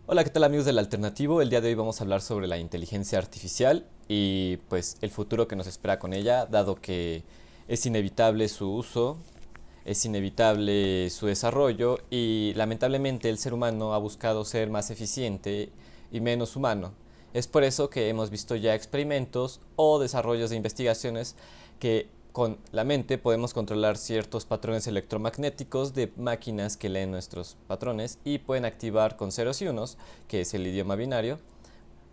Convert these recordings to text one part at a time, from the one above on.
Hola, ¿qué tal amigos del Alternativo? El día de hoy vamos a hablar sobre la inteligencia artificial y pues el futuro que nos espera con ella, dado que es inevitable su uso, es inevitable su desarrollo y lamentablemente el ser humano ha buscado ser más eficiente y menos humano. Es por eso que hemos visto ya experimentos o desarrollos de investigaciones que con la mente podemos controlar ciertos patrones electromagnéticos de máquinas que leen nuestros patrones y pueden activar con ceros y unos, que es el idioma binario,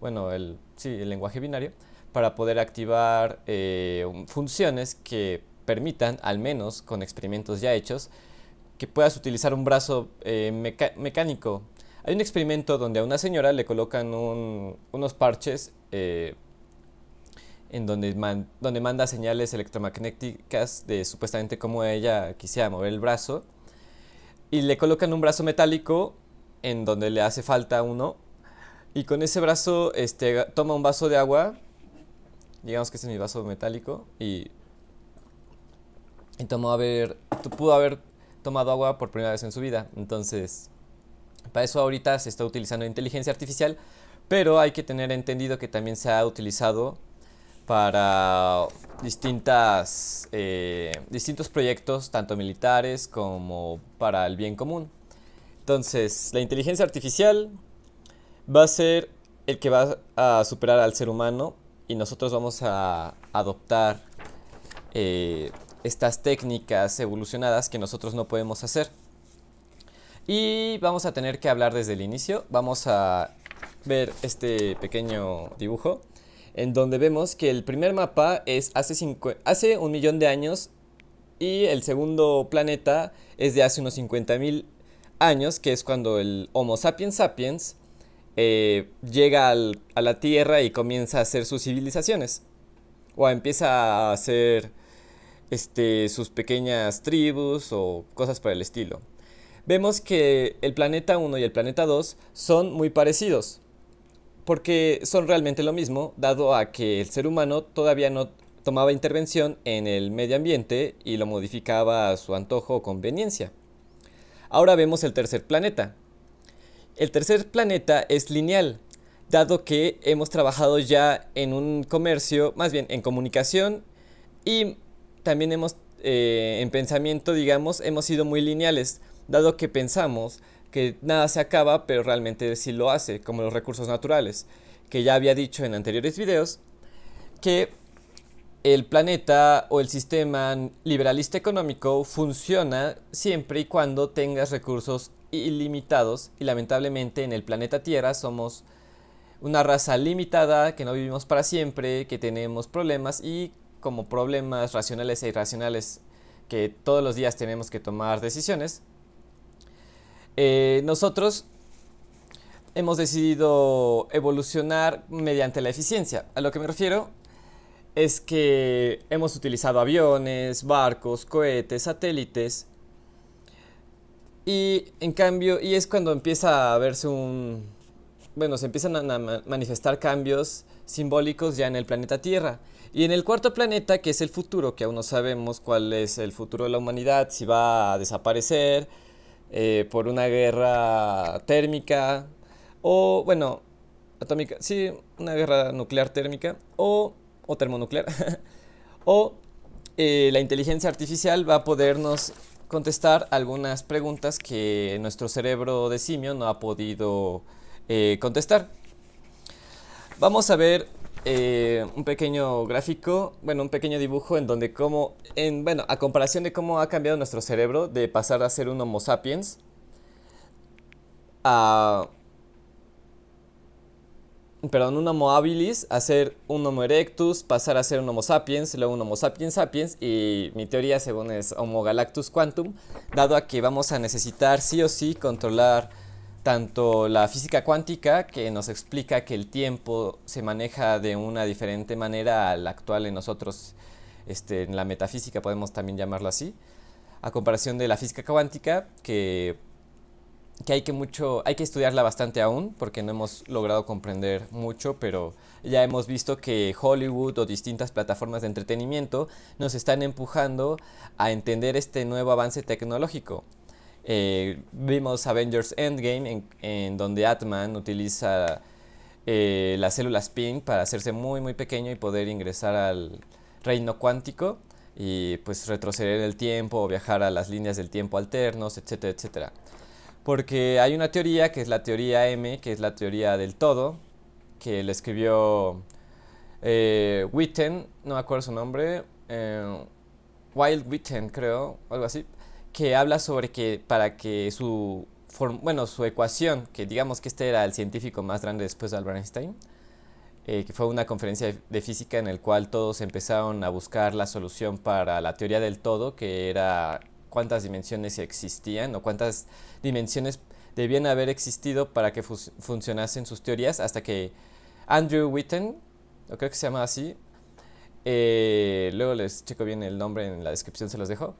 bueno, el lenguaje binario, para poder activar funciones que permitan, al menos con experimentos ya hechos, que puedas utilizar un brazo mecánico. Hay un experimento donde a una señora le colocan unos parches en donde manda señales electromagnéticas de supuestamente cómo ella quisiera mover el brazo y le colocan un brazo metálico en donde le hace falta uno y con ese brazo toma un vaso de agua, digamos que ese es mi vaso metálico y pudo haber tomado agua por primera vez en su vida. Entonces, para eso ahorita se está utilizando inteligencia artificial, pero hay que tener entendido que también se ha utilizado para distintos proyectos, tanto militares como para el bien común. Entonces, la inteligencia artificial va a ser el que va a superar al ser humano y nosotros vamos a adoptar eh, estas técnicas evolucionadas que nosotros no podemos hacer. Y vamos a tener que hablar desde el inicio. Vamos a ver este pequeño dibujo en donde vemos que el primer mapa es hace 1 millón de años y el segundo planeta es de hace unos 50.000 años, que es cuando el Homo sapiens sapiens llega a la Tierra y comienza a hacer sus civilizaciones o empieza a hacer sus pequeñas tribus o cosas por el estilo. Vemos que el planeta uno y el planeta 2 son muy parecidos, porque son realmente lo mismo, dado a que el ser humano todavía no tomaba intervención en el medio ambiente y lo modificaba a su antojo o conveniencia. Ahora vemos el tercer planeta. El tercer planeta es lineal, dado que hemos trabajado ya en un comercio, más bien en comunicación y también en pensamiento, digamos, hemos sido muy lineales, dado que pensamos que nada se acaba, pero realmente sí lo hace, como los recursos naturales, que ya había dicho en anteriores videos, que el planeta o el sistema liberalista económico funciona siempre y cuando tengas recursos ilimitados y lamentablemente en el planeta Tierra somos una raza limitada, que no vivimos para siempre, que tenemos problemas y como problemas racionales e irracionales que todos los días tenemos que tomar decisiones, nosotros hemos decidido evolucionar mediante la eficiencia. A lo que me refiero es que hemos utilizado aviones, barcos, cohetes, satélites y en cambio, y es cuando empieza a verse bueno, se empiezan a manifestar cambios simbólicos ya en el planeta Tierra. Y en el cuarto planeta, que es el futuro, que aún no sabemos cuál es el futuro de la humanidad, si va a desaparecer por una guerra térmica o, bueno, atómica, sí, una guerra nuclear térmica o termonuclear, o la inteligencia artificial va a podernos contestar algunas preguntas que nuestro cerebro de simio no ha podido contestar. Vamos a ver un pequeño gráfico, bueno, un pequeño dibujo en donde bueno, a comparación de cómo ha cambiado nuestro cerebro de pasar a ser un Homo sapiens a, perdón, un Homo habilis, a ser un Homo erectus, pasar a ser un Homo sapiens, luego un Homo sapiens sapiens y mi teoría según es Homo galactus quantum, dado a que vamos a necesitar sí o sí controlar tanto la física cuántica, que nos explica que el tiempo se maneja de una diferente manera a la actual en nosotros, en la metafísica podemos también llamarlo así, a comparación de la física cuántica, que hay que estudiarla bastante aún, porque no hemos logrado comprender mucho, pero ya hemos visto que Hollywood o distintas plataformas de entretenimiento nos están empujando a entender este nuevo avance tecnológico, Vimos Avengers Endgame en donde Ant-Man utiliza las células Pink para hacerse muy muy pequeño y poder ingresar al reino cuántico y pues retroceder el tiempo o viajar a las líneas del tiempo alternos, etcétera, etcétera. Porque hay una teoría que es la teoría M, que es la teoría del todo, que le escribió Witten, no me acuerdo su nombre, Wild Witten creo, algo así, que habla sobre que para que bueno, su ecuación, que digamos que este era el científico más grande después de Albert Einstein, que fue una conferencia de física en el cual todos empezaron a buscar la solución para la teoría del todo, que era cuántas dimensiones existían o cuántas dimensiones debían haber existido para que funcionasen sus teorías, hasta que Andrew Witten, o creo que se llama así, luego les checo bien el nombre, en la descripción se los dejo,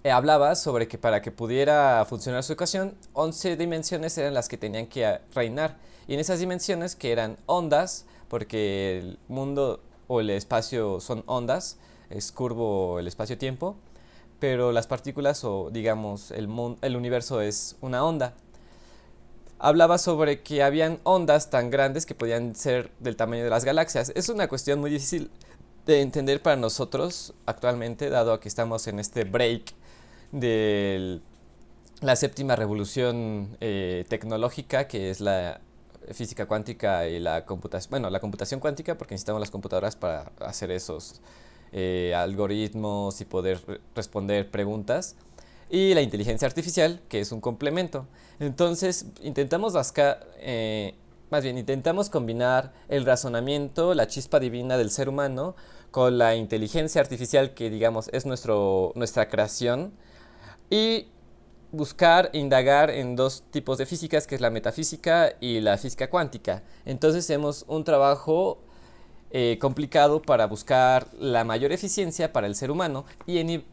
hablaba sobre que para que pudiera funcionar su ecuación, 11 dimensiones eran las que tenían que reinar. Y en esas dimensiones, que eran ondas, porque el mundo o el espacio son ondas, es curvo el espacio-tiempo, pero las partículas o digamos el universo es una onda. Hablaba sobre que habían ondas tan grandes que podían ser del tamaño de las galaxias. Es una cuestión muy difícil de entender para nosotros actualmente, dado a que estamos en este break de la séptima revolución tecnológica, que es la física cuántica y la computación, bueno, la computación cuántica, porque necesitamos las computadoras para hacer esos algoritmos y poder responder preguntas, y la inteligencia artificial, que es un complemento. Entonces intentamos combinar el razonamiento, la chispa divina del ser humano, con la inteligencia artificial, que digamos es nuestra creación, y buscar indagar en dos tipos de físicas, que es la metafísica y la física cuántica. Entonces hacemos un trabajo complicado para buscar la mayor eficiencia para el ser humano, y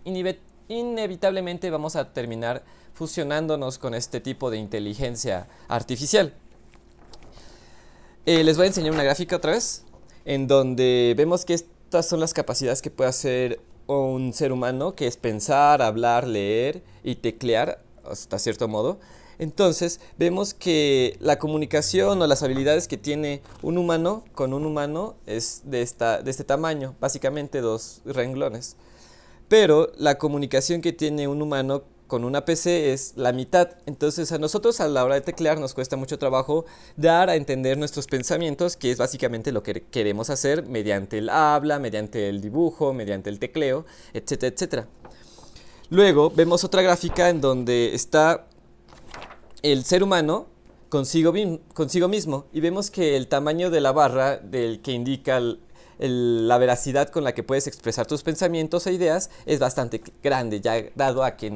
inevitablemente vamos a terminar fusionándonos con este tipo de inteligencia artificial. Les voy a enseñar una gráfica otra vez, en donde vemos que estas son las capacidades que puede hacer un ser humano, que es pensar, hablar, leer y teclear hasta cierto modo. Entonces vemos que la comunicación o las habilidades que tiene un humano con un humano es de este tamaño, básicamente 2 renglones. Pero la comunicación que tiene un humano con una PC es la mitad. Entonces a nosotros a la hora de teclear nos cuesta mucho trabajo dar a entender nuestros pensamientos, que es básicamente lo que queremos hacer mediante el habla, mediante el dibujo, mediante el tecleo, etcétera, etcétera. Luego vemos otra gráfica en donde está el ser humano consigo mismo, y vemos que el tamaño de la barra del que indica la veracidad con la que puedes expresar tus pensamientos e ideas es bastante grande, ya dado a que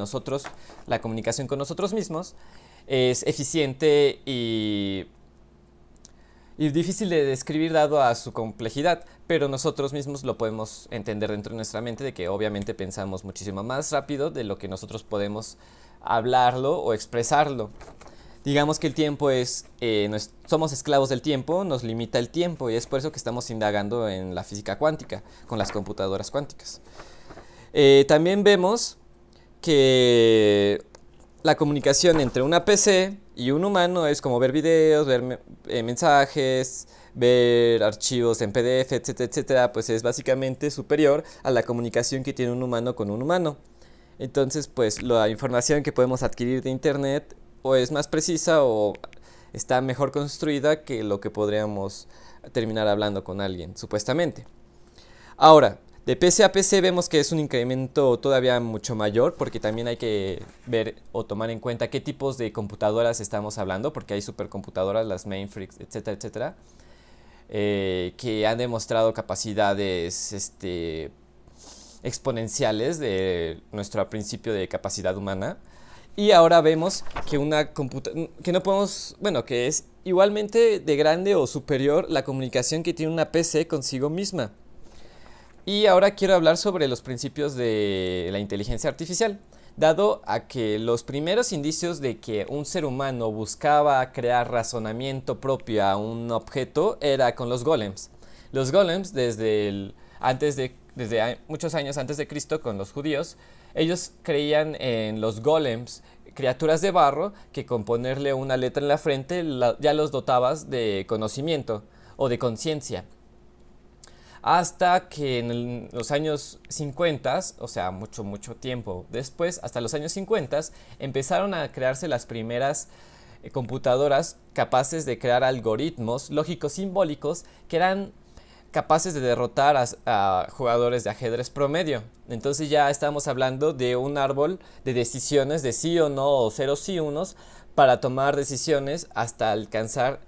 la comunicación con nosotros mismos es eficiente y difícil de describir dado a su complejidad, pero nosotros mismos lo podemos entender dentro de nuestra mente, de que obviamente pensamos muchísimo más rápido de lo que nosotros podemos hablarlo o expresarlo. Digamos que el tiempo somos esclavos del tiempo, nos limita el tiempo, y es por eso que estamos indagando en la física cuántica, con las computadoras cuánticas. También vemos que la comunicación entre una PC y un humano es como ver videos, ver mensajes, ver archivos en PDF, etcétera, etcétera, pues es básicamente superior a la comunicación que tiene un humano con un humano. Entonces, pues la información que podemos adquirir de internet o es más precisa o está mejor construida que lo que podríamos terminar hablando con alguien, supuestamente. Ahora, de PC a PC vemos que es un incremento todavía mucho mayor, porque también hay que ver o tomar en cuenta qué tipos de computadoras estamos hablando, porque hay supercomputadoras, las mainframes, etcétera, etcétera, que han demostrado capacidades exponenciales de nuestro principio de capacidad humana. Y ahora vemos que que es igualmente de grande o superior la comunicación que tiene una PC consigo misma. Y ahora quiero hablar sobre los principios de la inteligencia artificial, dado a que los primeros indicios de que un ser humano buscaba crear razonamiento propio a un objeto era con los golems. Los golems, desde muchos años antes de Cristo, con los judíos, ellos creían en los golems criaturas de barro que con ponerle una letra en la frente ya los dotabas de conocimiento o de conciencia. Hasta que en los años 50, o sea, mucho tiempo después, hasta los años 50, empezaron a crearse las primeras computadoras capaces de crear algoritmos lógicos simbólicos que eran capaces de derrotar a jugadores de ajedrez promedio. Entonces ya estamos hablando de un árbol de decisiones de sí o no o ceros y unos para tomar decisiones hasta alcanzar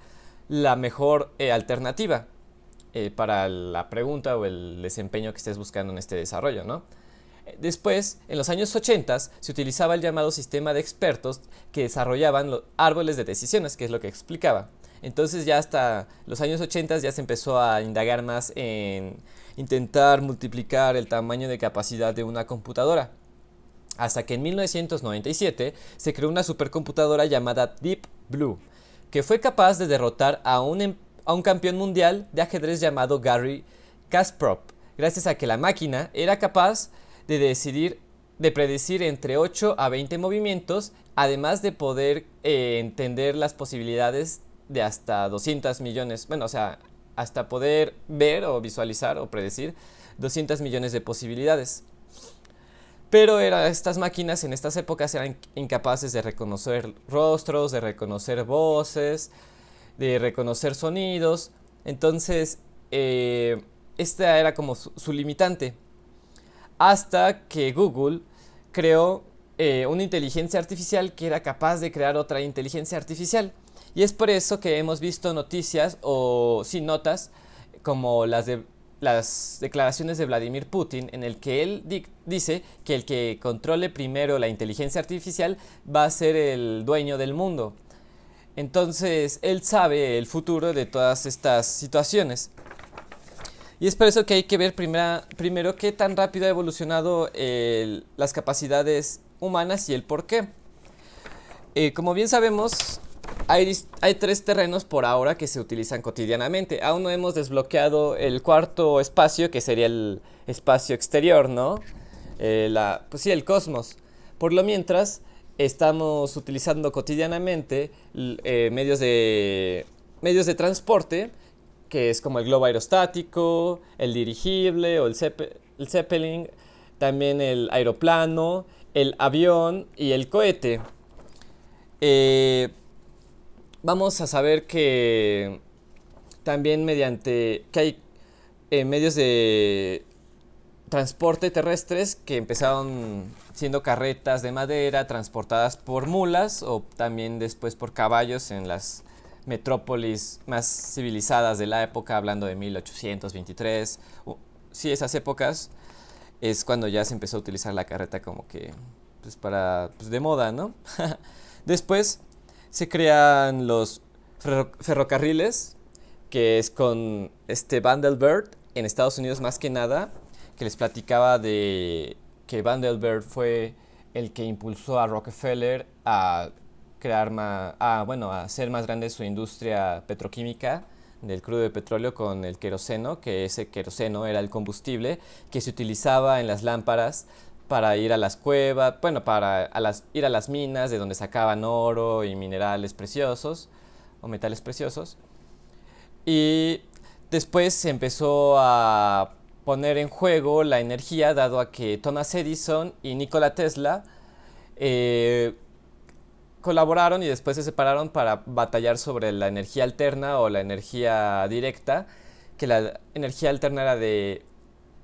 la mejor alternativa para la pregunta o el desempeño que estés buscando en este desarrollo, ¿no? Después, en los años 80, se utilizaba el llamado sistema de expertos que desarrollaban los árboles de decisiones, que es lo que explicaba. Entonces ya hasta los años 80 ya se empezó a indagar más en intentar multiplicar el tamaño de capacidad de una computadora. Hasta que en 1997 se creó una supercomputadora llamada Deep Blue, que fue capaz de derrotar a un campeón mundial de ajedrez llamado Garry Kasparov, gracias a que la máquina era capaz de predecir entre 8 a 20 movimientos, además de poder entender las posibilidades de hasta 200 millones, bueno, o sea, hasta poder ver o visualizar o predecir 200 millones de posibilidades. Pero estas máquinas en estas épocas eran incapaces de reconocer rostros, de reconocer voces, de reconocer sonidos. Entonces, esta era como su limitante. Hasta que Google creó una inteligencia artificial que era capaz de crear otra inteligencia artificial. Y es por eso que hemos visto noticias o sí notas como las declaraciones de Vladimir Putin, en el que él dice que el que controle primero la inteligencia artificial va a ser el dueño del mundo. Entonces él sabe el futuro de todas estas situaciones. Y es por eso que hay que ver primero qué tan rápido ha evolucionado las capacidades humanas y el por qué. Como bien sabemos, hay 3 terrenos por ahora que se utilizan cotidianamente. Aún no hemos desbloqueado el cuarto espacio, que sería el espacio exterior, ¿no? Pues sí, el cosmos. Por lo mientras, estamos utilizando cotidianamente medios de transporte, que es como el globo aerostático, el dirigible o el Zeppelin, también el aeroplano, el avión y el cohete. Vamos a saber que también que hay medios de transporte terrestres que empezaron siendo carretas de madera transportadas por mulas o también después por caballos en las metrópolis más civilizadas de la época, hablando de 1823. Sí, esas épocas es cuando ya se empezó a utilizar la carreta como que pues de moda, ¿no? Después se crean los ferrocarriles, que es con Vandenberg en Estados Unidos más que nada, que les platicaba de que Vandenberg fue el que impulsó a Rockefeller a hacer más grande su industria petroquímica del crudo de petróleo con el queroseno, que ese queroseno era el combustible que se utilizaba en las lámparas para ir a las cuevas, ir a las minas de donde sacaban oro y minerales preciosos o metales preciosos. Y después se empezó a poner en juego la energía, dado a que Thomas Edison y Nikola Tesla colaboraron y después se separaron para batallar sobre la energía alterna o la energía directa, que la energía alterna era de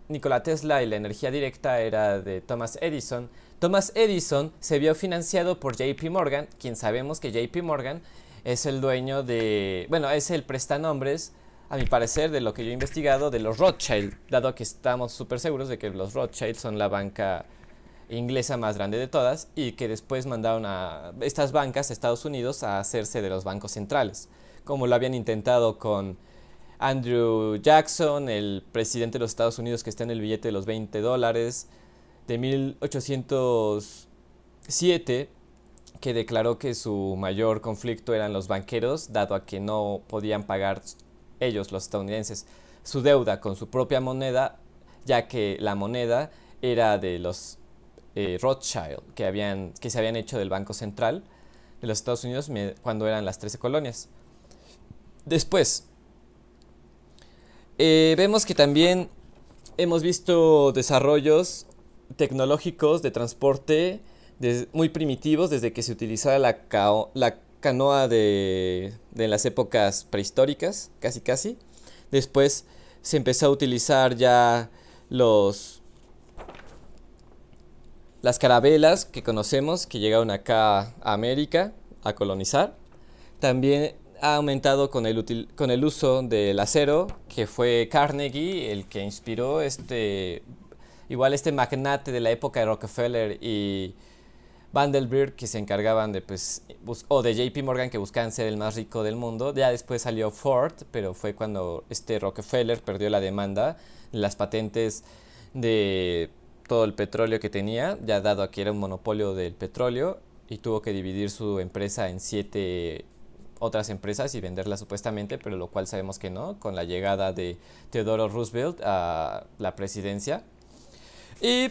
Nikola Tesla y la energía directa era de Thomas Edison. Thomas Edison se vio financiado por JP Morgan, quien sabemos que JP Morgan es el dueño es el prestanombres, a mi parecer, de lo que yo he investigado, de los Rothschild, dado que estamos súper seguros de que los Rothschild son la banca inglesa más grande de todas y que después mandaron a estas bancas a Estados Unidos a hacerse de los bancos centrales, como lo habían intentado con Andrew Jackson, el presidente de los Estados Unidos que está en el billete de los $20 de 1807, que declaró que su mayor conflicto eran los banqueros, dado a que no podían pagar ellos, los estadounidenses, su deuda con su propia moneda, ya que la moneda era de los Rothschild que se habían hecho del Banco Central de los Estados Unidos cuando eran las 13 colonias. Después, vemos que también hemos visto desarrollos tecnológicos de transporte muy primitivos desde que se utilizaba la canoa de las épocas prehistóricas, casi casi. Después se empezó a utilizar ya los las carabelas que conocemos, que llegaron acá a América a colonizar. También ha aumentado con el uso del acero, que fue Carnegie el que inspiró igual este magnate de la época de Rockefeller y Vanderbilt, que se encargaban de, pues, o de JP Morgan, que buscaban ser el más rico del mundo. Ya después salió Ford, pero fue cuando Rockefeller perdió la demanda, las patentes de todo el petróleo que tenía, ya dado a que era un monopolio del petróleo, y tuvo que dividir su empresa en 7 otras empresas y venderlas supuestamente, pero lo cual sabemos que no, con la llegada de Theodore Roosevelt a la presidencia. Y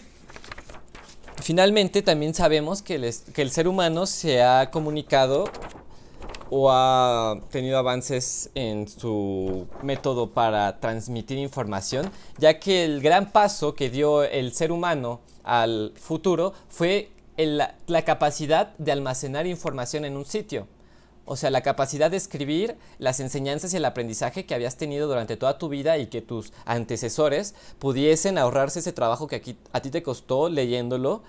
finalmente también sabemos que el ser humano se ha comunicado o ha tenido avances en su método para transmitir información, ya que el gran paso que dio el ser humano al futuro fue la capacidad de almacenar información en un sitio. O sea, la capacidad de escribir las enseñanzas y el aprendizaje que habías tenido durante toda tu vida y que tus antecesores pudiesen ahorrarse ese trabajo que a ti te costó leyéndolo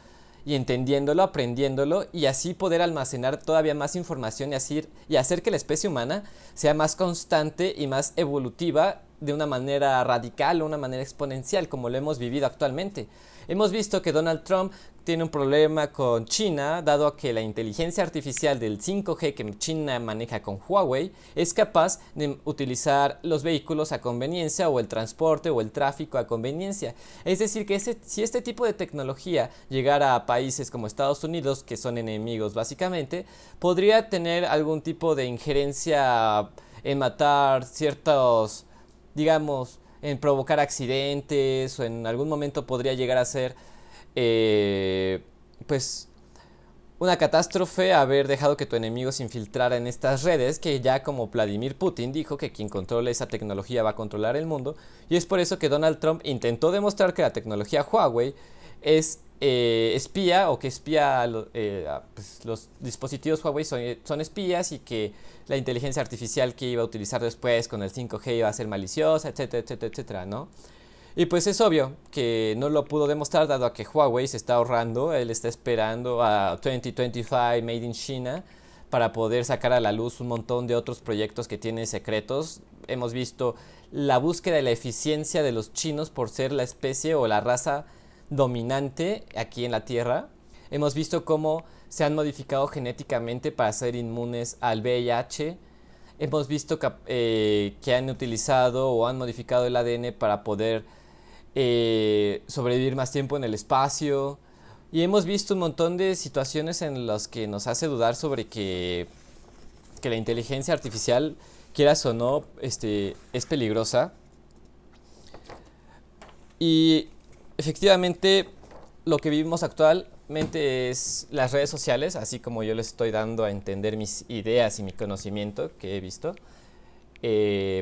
y entendiéndolo, aprendiéndolo, y así poder almacenar todavía más información y hacer que la especie humana sea más constante y más evolutiva de una manera radical o una manera exponencial, como lo hemos vivido actualmente. Hemos visto que Donald Trump tiene un problema con China, dado a que la inteligencia artificial del 5G que China maneja con Huawei es capaz de utilizar los vehículos a conveniencia, o el transporte o el tráfico a conveniencia. Es decir, que si este tipo de tecnología llegara a países como Estados Unidos, que son enemigos básicamente, podría tener algún tipo de injerencia en matar ciertos, digamos, en provocar accidentes, o en algún momento podría llegar a ser pues una catástrofe haber dejado que tu enemigo se infiltrara en estas redes, que ya como Vladimir Putin dijo que quien controle esa tecnología va a controlar el mundo. Y es por eso que Donald Trump intentó demostrar que la tecnología Huawei es espía, o que espía pues, los dispositivos Huawei son espías, y que la inteligencia artificial que iba a utilizar después con el 5G iba a ser maliciosa, etcétera, etcétera, etcétera, ¿no? Y pues es obvio que no lo pudo demostrar, dado a que Huawei se está ahorrando, él está esperando a 2025 Made in China para poder sacar a la luz un montón de otros proyectos que tiene secretos. Hemos visto la búsqueda de la eficiencia de los chinos por ser la especie o la raza dominante aquí en la Tierra. Hemos visto cómo se han modificado genéticamente para ser inmunes al VIH. Hemos visto que han utilizado o han modificado el ADN para poder sobrevivir más tiempo en el espacio. Y hemos visto un montón de situaciones en las que nos hace dudar sobre que la inteligencia artificial, quieras o no, es peligrosa. Y efectivamente lo que vivimos actualmente es las redes sociales, así como yo les estoy dando a entender mis ideas y mi conocimiento que he visto.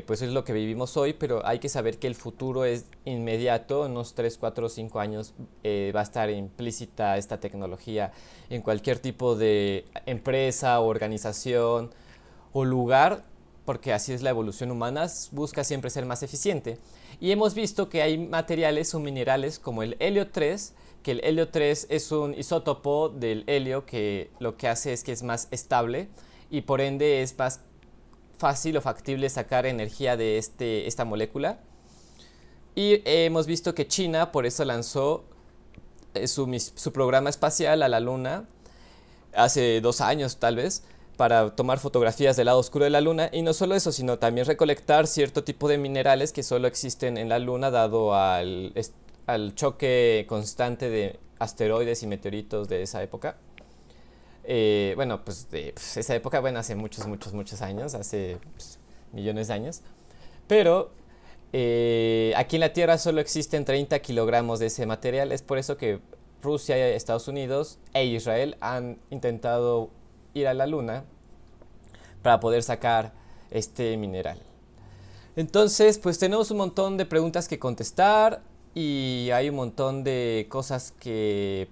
Pues es lo que vivimos hoy, pero hay que saber que el futuro es inmediato. En unos 3, 4, 5 años va a estar implícita esta tecnología en cualquier tipo de empresa o organización o lugar, porque así es la evolución humana, busca siempre ser más eficiente. Y hemos visto que hay materiales o minerales como el helio 3, que el helio 3 es un isótopo del helio que lo que hace es que es más estable, y por ende es más fácil o factible sacar energía de esta molécula. Y hemos visto que China por eso lanzó su programa espacial a la Luna hace 2 años tal vez, para tomar fotografías del lado oscuro de la Luna. Y no solo eso, sino también recolectar cierto tipo de minerales que solo existen en la Luna, dado al choque constante de asteroides y meteoritos de esa época. Bueno, pues de esa época, bueno, hace muchos, muchos, muchos años, hace millones de años. Pero aquí en la Tierra solo existen 30 kilogramos de ese material. Es por eso que Rusia, Estados Unidos e Israel han intentado ir a la luna para poder sacar este mineral. Entonces, pues tenemos un montón de preguntas que contestar y hay un montón de cosas que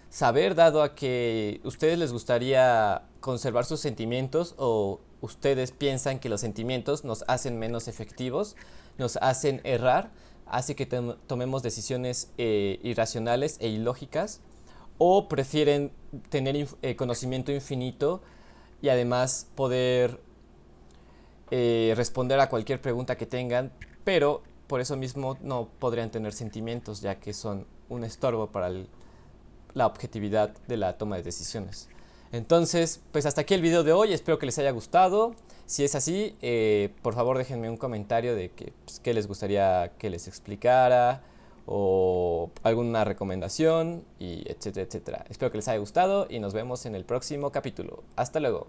saber, dado a que ustedes les gustaría conservar sus sentimientos o ustedes piensan que los sentimientos nos hacen menos efectivos, nos hacen errar, hace que tomemos decisiones irracionales e ilógicas, o prefieren tener conocimiento infinito y además poder responder a cualquier pregunta que tengan, pero por eso mismo no podrían tener sentimientos, ya que son un estorbo para la objetividad de la toma de decisiones. Entonces, pues hasta aquí el video de hoy, espero que les haya gustado. Si es así, por favor déjenme un comentario de qué les gustaría que les explicara o alguna recomendación y etcétera, etcétera. Espero que les haya gustado y nos vemos en el próximo capítulo. Hasta luego.